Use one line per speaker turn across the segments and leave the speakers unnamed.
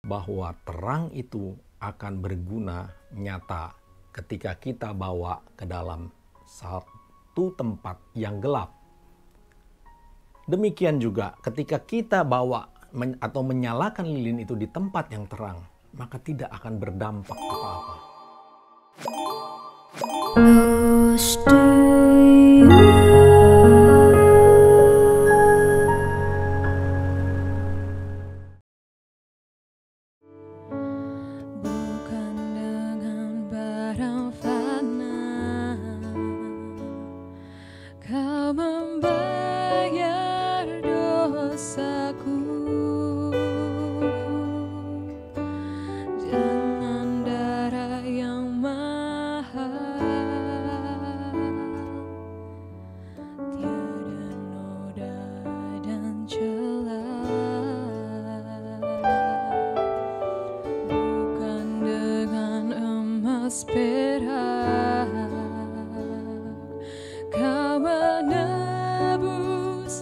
bahwa terang itu akan berguna nyata ketika kita bawa ke dalam satu tempat yang gelap. Demikian juga ketika kita bawa atau menyalakan lilin itu di tempat yang terang, maka tidak akan berdampak apa-apa.
Kau menebus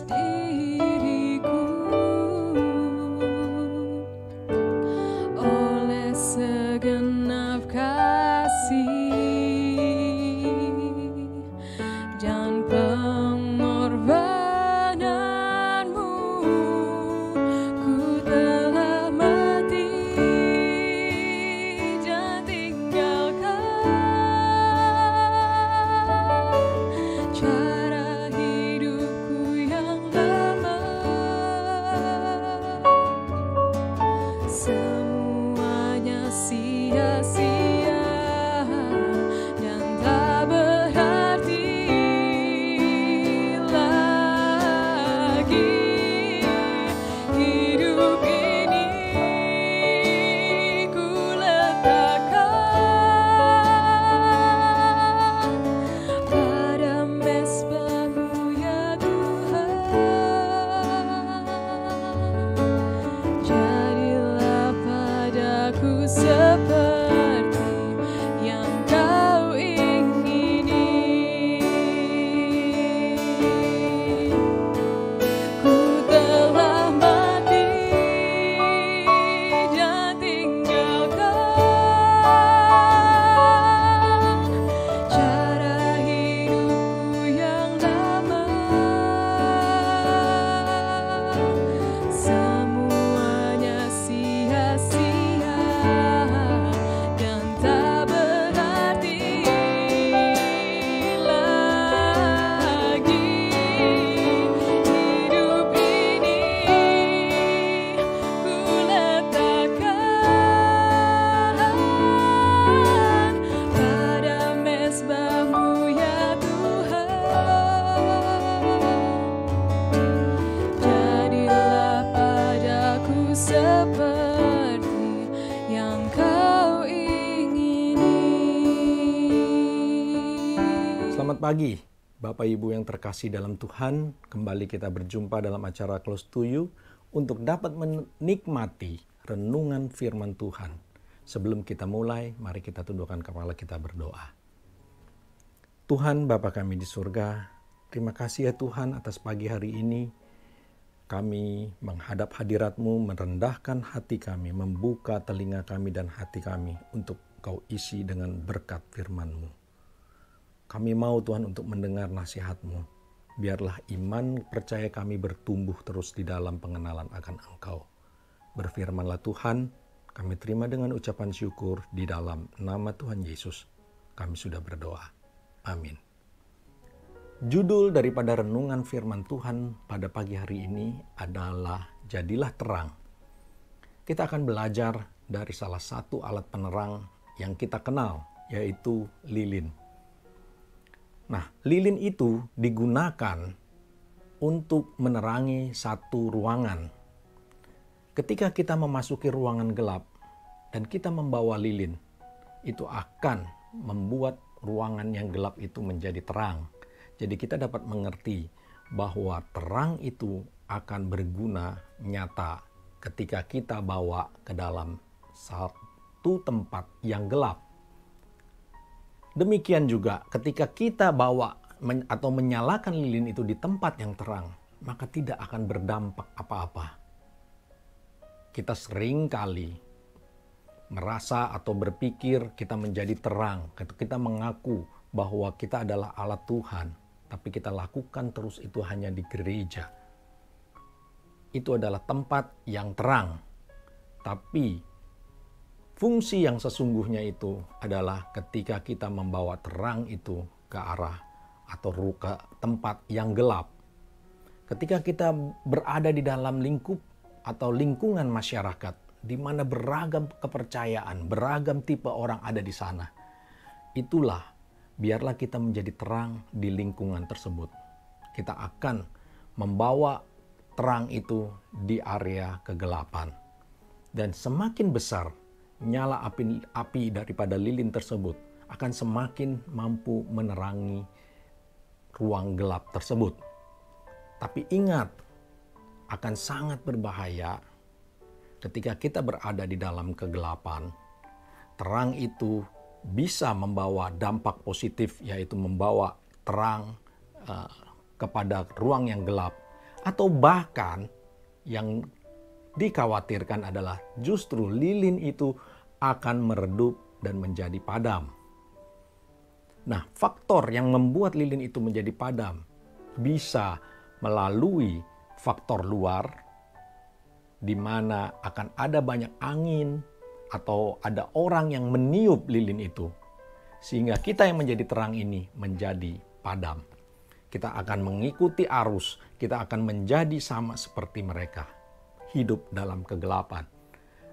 diriku oleh segenap kasih dan pengorbananmu. Ku telah mati dan tinggalkan cara hidupku yang lama. Semuanya sia-sia dan tak berarti lagi. Hidup ini ku letakkan pada mezbah-Mu ya Tuhan. Jadilah padaku seperti yang Kau ingini. Ku telah mati dan tinggalkan cara hidupku yang lama. Semuanya sia-sia dan tak berarti lagi. Hidup ini ku letakkan pada mezbah-Mu ya Tuhan. Jadilah padaku seperti yang Kau ingini.
Selamat pagi, Bapak Ibu yang terkasih dalam Tuhan. Kembali kita berjumpa dalam acara Close to You untuk dapat menikmati renungan firman Tuhan. Sebelum kita mulai, mari kita tundukkan kepala kita berdoa. Tuhan Bapa kami di surga, terima kasih ya Tuhan atas pagi hari ini. Kami menghadap hadirat-Mu, merendahkan hati kami, membuka telinga kami dan hati kami untuk Kau isi dengan berkat firman-Mu. Kami mau Tuhan untuk mendengar nasihat-Mu. Biarlah iman percaya kami bertumbuh terus di dalam pengenalan akan Engkau. Berfirmanlah Tuhan, kami terima dengan ucapan syukur di dalam nama Tuhan Yesus. Kami sudah berdoa. Amin. Judul daripada renungan firman Tuhan pada pagi hari ini adalah Jadilah Terang. Kita akan belajar dari salah satu alat penerang yang kita kenal, yaitu lilin. Nah, lilin itu digunakan untuk menerangi satu ruangan. Ketika kita memasuki ruangan gelap dan kita membawa lilin, itu akan membuat ruangan yang gelap itu menjadi terang. Jadi kita dapat mengerti bahwa terang itu akan berguna nyata ketika kita bawa ke dalam satu tempat yang gelap. Demikian juga ketika kita bawa atau menyalakan lilin itu di tempat yang terang, maka tidak akan berdampak apa-apa. Kita sering kali merasa atau berpikir kita menjadi terang, kita mengaku bahwa kita adalah alat Tuhan, tapi kita lakukan terus itu hanya di gereja. Itu adalah tempat yang terang, tapi fungsi yang sesungguhnya itu adalah ketika kita membawa terang itu ke arah atau ke tempat yang gelap. Ketika kita berada di dalam lingkup atau lingkungan masyarakat, di mana beragam kepercayaan, beragam tipe orang ada di sana, itulah biarlah kita menjadi terang di lingkungan tersebut. Kita akan membawa terang itu di area kegelapan. Dan semakin besar nyala api daripada lilin tersebut, akan semakin mampu menerangi ruang gelap tersebut. Tapi ingat, akan sangat berbahaya ketika kita berada di dalam kegelapan. Terang itu bisa membawa dampak positif, yaitu membawa terang kepada ruang yang gelap. Atau bahkan yang dikhawatirkan adalah justru lilin itu akan meredup dan menjadi padam. Nah, faktor yang membuat lilin itu menjadi padam bisa melalui faktor luar, di mana akan ada banyak angin atau ada orang yang meniup lilin itu, sehingga kita yang menjadi terang ini menjadi padam. Kita akan mengikuti arus, kita akan menjadi sama seperti mereka, hidup dalam kegelapan.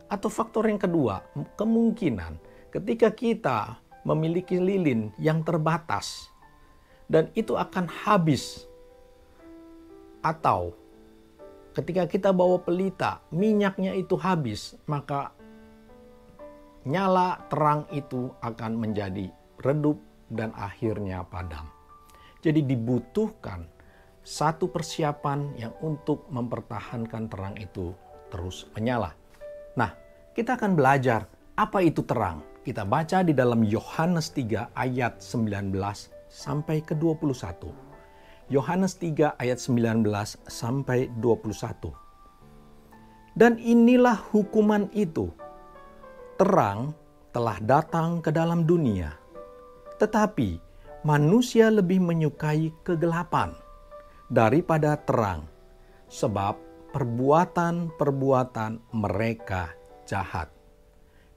Atau faktor yang kedua, kemungkinan ketika kita memiliki lilin yang terbatas dan itu akan habis, atau ketika kita bawa pelita, minyaknya itu habis, maka nyala terang itu akan menjadi redup dan akhirnya padam. Jadi dibutuhkan satu persiapan yang untuk mempertahankan terang itu terus menyala. Nah, kita akan belajar apa itu terang. Kita baca di dalam Yohanes 3 ayat 19 sampai ke 21. Yohanes 3 ayat 19 sampai 21. Dan inilah hukuman itu. Terang telah datang ke dalam dunia, tetapi manusia lebih menyukai kegelapan daripada terang, sebab perbuatan-perbuatan mereka jahat.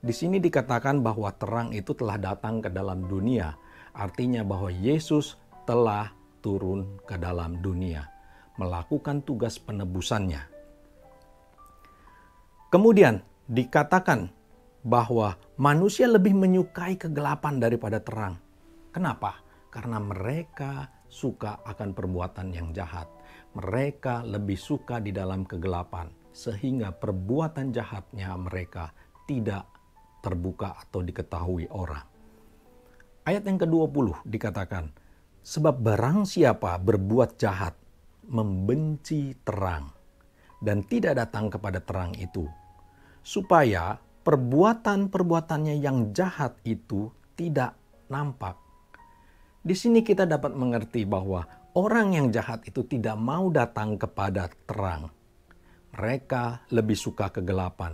Di sini dikatakan bahwa terang itu telah datang ke dalam dunia, artinya bahwa Yesus telah turun ke dalam dunia, melakukan tugas penebusannya. Kemudian dikatakan bahwa manusia lebih menyukai kegelapan daripada terang. Kenapa? Karena mereka suka akan perbuatan yang jahat. Mereka lebih suka di dalam kegelapan, sehingga perbuatan jahatnya mereka tidak terbuka atau diketahui orang. Ayat yang ke-20 dikatakan, sebab barang siapa berbuat jahat, membenci terang, dan tidak datang kepada terang itu, supaya perbuatan-perbuatannya yang jahat itu tidak nampak. Di sini kita dapat mengerti bahwa orang yang jahat itu tidak mau datang kepada terang. Mereka lebih suka kegelapan.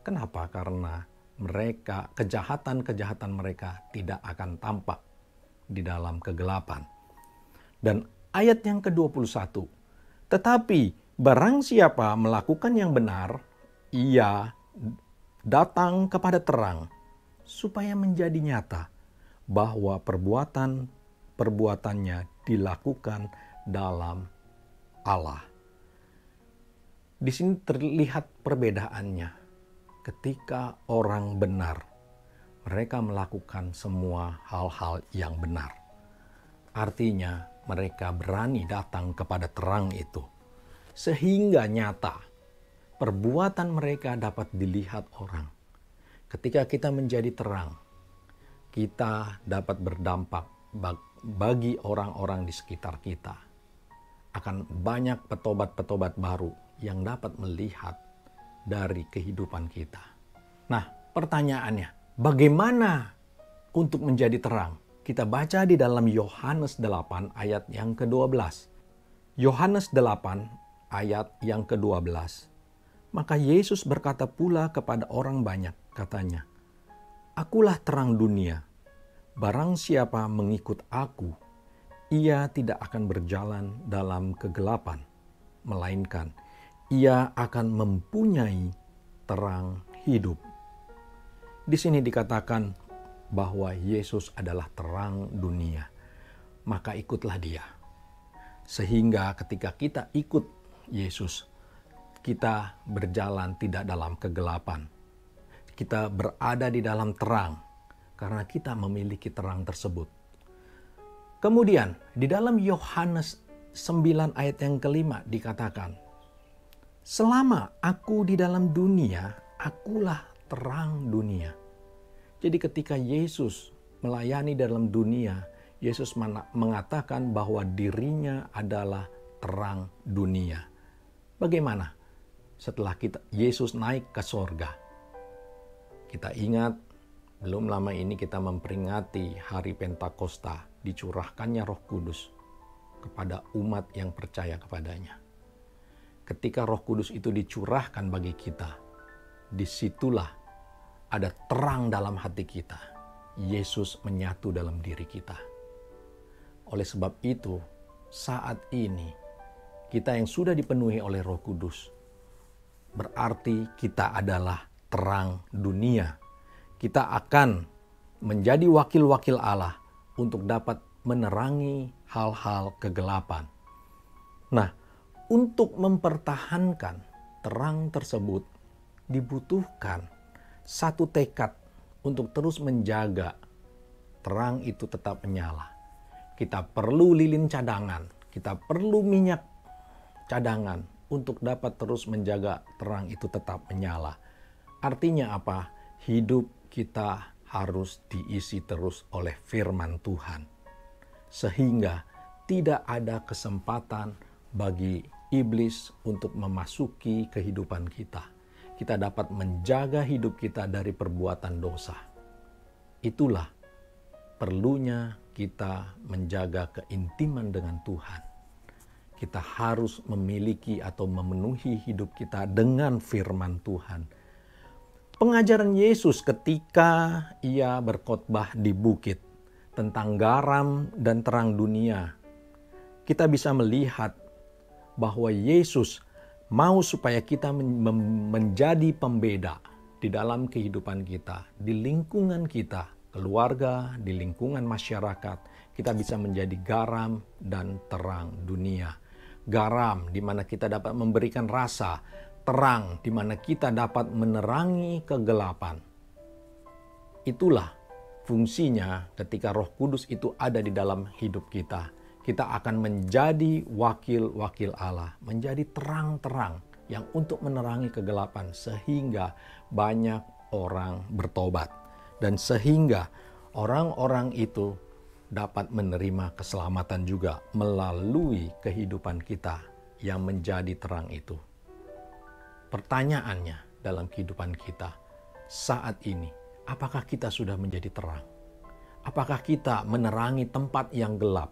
Kenapa? Karena mereka, kejahatan-kejahatan mereka tidak akan tampak di dalam kegelapan. Dan ayat yang ke-21, tetapi barang siapa melakukan yang benar, ia datang kepada terang, supaya menjadi nyata bahwa perbuatannya dilakukan dalam Allah. Di sini terlihat perbedaannya. Ketika orang benar, mereka melakukan semua hal-hal yang benar. Artinya mereka berani datang kepada terang itu, sehingga nyata perbuatan mereka dapat dilihat orang. Ketika kita menjadi terang, kita dapat berdampak bagi orang-orang di sekitar kita. Akan banyak petobat-petobat baru yang dapat melihat dari kehidupan kita. Nah, pertanyaannya, bagaimana untuk menjadi terang? Kita baca di dalam Yohanes 8 ayat yang ke-12. Yohanes 8 ayat yang ke-12. Maka Yesus berkata pula kepada orang banyak, katanya, Akulah terang dunia. Barang siapa mengikut aku, ia tidak akan berjalan dalam kegelapan, melainkan ia akan mempunyai terang hidup. Di sini dikatakan bahwa Yesus adalah terang dunia, maka ikutlah Dia. Sehingga ketika kita ikut Yesus, kita berjalan tidak dalam kegelapan. Kita berada di dalam terang karena kita memiliki terang tersebut. Kemudian di dalam Yohanes 9 ayat yang kelima dikatakan, selama aku di dalam dunia, akulah terang dunia. Jadi ketika Yesus melayani dalam dunia, Yesus mengatakan bahwa dirinya adalah terang dunia. Bagaimana setelah Yesus naik ke sorga? Kita ingat, belum lama ini kita memperingati hari Pentakosta, dicurahkannya Roh Kudus kepada umat yang percaya kepadanya. Ketika Roh Kudus itu dicurahkan bagi kita, disitulah ada terang dalam hati kita. Yesus menyatu dalam diri kita. Oleh sebab itu, saat ini kita yang sudah dipenuhi oleh Roh Kudus, berarti kita adalah terang dunia. Kita akan menjadi wakil-wakil Allah untuk dapat menerangi hal-hal kegelapan. Nah, untuk mempertahankan terang tersebut dibutuhkan satu tekad untuk terus menjaga terang itu tetap menyala. Kita perlu lilin cadangan, kita perlu minyak cadangan untuk dapat terus menjaga terang itu tetap menyala. Artinya apa? Hidup kita harus diisi terus oleh firman Tuhan. Sehingga tidak ada kesempatan bagi iblis untuk memasuki kehidupan kita. Kita dapat menjaga hidup kita dari perbuatan dosa. Itulah perlunya kita menjaga keintiman dengan Tuhan. Kita harus memiliki atau memenuhi hidup kita dengan firman Tuhan. Pengajaran Yesus ketika ia berkhotbah di bukit tentang garam dan terang dunia, kita bisa melihat bahwa Yesus mau supaya kita menjadi pembeda di dalam kehidupan kita, di lingkungan kita, keluarga, di lingkungan masyarakat. Kita bisa menjadi garam dan terang dunia. Garam di mana kita dapat memberikan rasa, terang di mana kita dapat menerangi kegelapan. Itulah fungsinya ketika Roh Kudus itu ada di dalam hidup kita. Kita akan menjadi wakil-wakil Allah, menjadi terang-terang yang untuk menerangi kegelapan sehingga banyak orang bertobat. Dan sehingga orang-orang itu dapat menerima keselamatan juga melalui kehidupan kita yang menjadi terang itu. Pertanyaannya dalam kehidupan kita saat ini, apakah kita sudah menjadi terang? Apakah kita menerangi tempat yang gelap?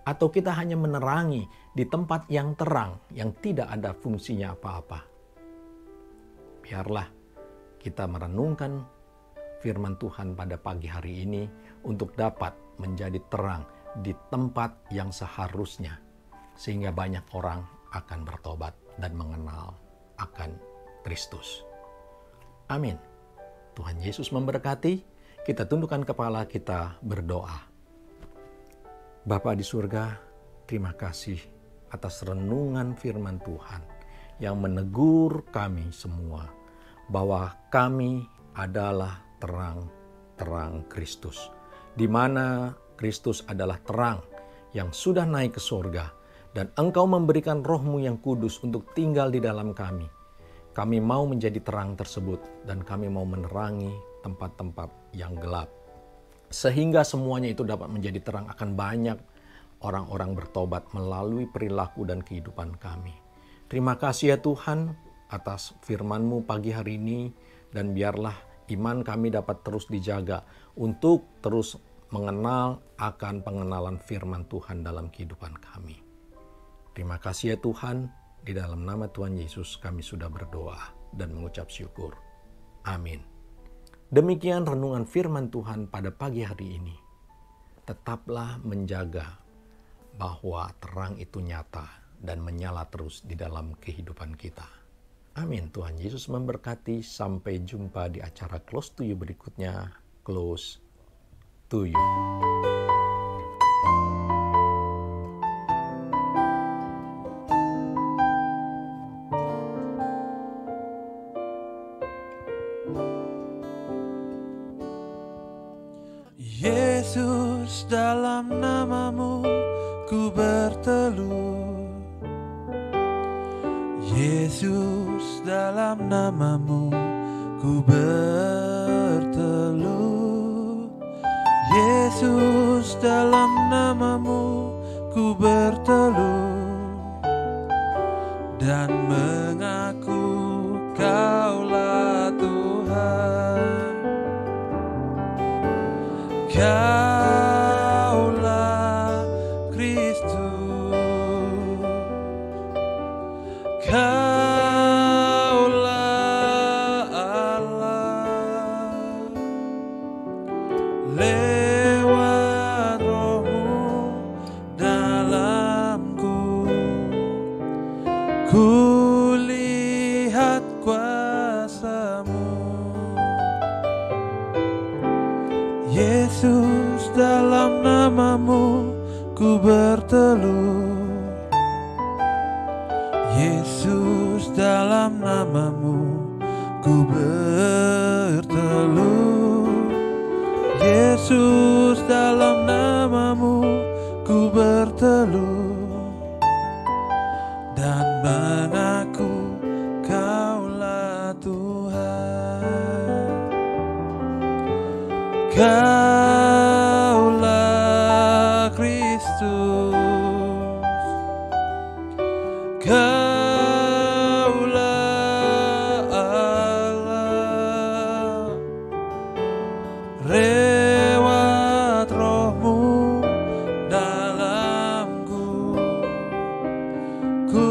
Atau kita hanya menerangi di tempat yang terang, yang tidak ada fungsinya apa-apa? Biarlah kita merenungkan firman Tuhan pada pagi hari ini untuk dapat menjadi terang di tempat yang seharusnya. Sehingga banyak orang akan bertobat dan mengenal akan Kristus. Amin. Tuhan Yesus memberkati. Kita tundukkan kepala, kita berdoa. Bapa di surga, terima kasih atas renungan firman Tuhan yang menegur kami semua bahwa kami adalah terang Kristus, di mana Kristus adalah terang yang sudah naik ke sorga, dan Engkau memberikan Roh-Mu yang kudus untuk tinggal di dalam kami. Kami mau menjadi terang tersebut, dan kami mau menerangi tempat-tempat yang gelap. Sehingga semuanya itu dapat menjadi terang, akan banyak orang-orang bertobat melalui perilaku dan kehidupan kami. Terima kasih ya Tuhan atas firman-Mu pagi hari ini, dan biarlah iman kami dapat terus dijaga untuk terus mengenal akan pengenalan firman Tuhan dalam kehidupan kami. Terima kasih ya Tuhan, di dalam nama Tuhan Yesus kami sudah berdoa dan mengucap syukur. Amin. Demikian renungan firman Tuhan pada pagi hari ini. Tetaplah menjaga bahwa terang itu nyata dan menyala terus di dalam kehidupan kita. Amin. Tuhan Yesus memberkati. Sampai jumpa di acara Close to You berikutnya. Close to You.
Yesus, dalam namamu ku berteluh. Yesus, dalam namamu ku berteluh. Yesus, dalam namamu ku berteluh dan mengaku Kaulah Tuhan. Kaulah Kristus, Kaulah Allah. Lewat Roh-Mu dalamku, ku lihat kuasa-Mu. Yesus, dalam namamu ku berteluh. Yesus, dalam namamu ku berteluh. Yesus, dalam namamu ku berteluh dan mengaku Kaulah Tuhan. Kaulah Kristus, Kaulah Allah. Lewat Roh-Mu dalamku, ku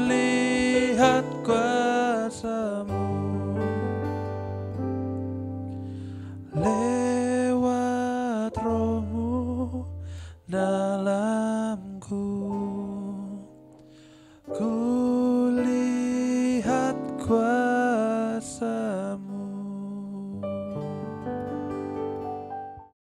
lihat kuasa-Mu. Lewat Roh-Mu dalamku.